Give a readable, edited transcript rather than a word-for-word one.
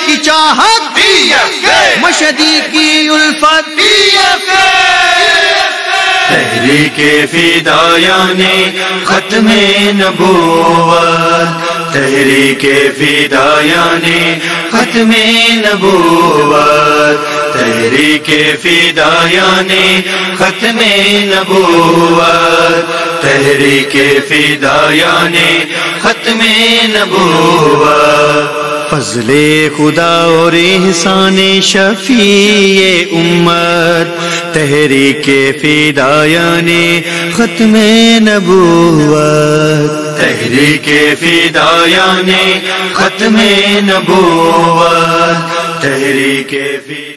کی چاہت مشہدی کی الفت تحریک فدایان ختم نبوت تحریک فدایان ختم نبوت تحریک فدایان ختم نبوت تحریک فدایان ختم نبوت فضل خدا اور احسان شفیع امت تحریک فدایان ختم نبوت تحریک فدایان ختم نبوت تحریک فدایان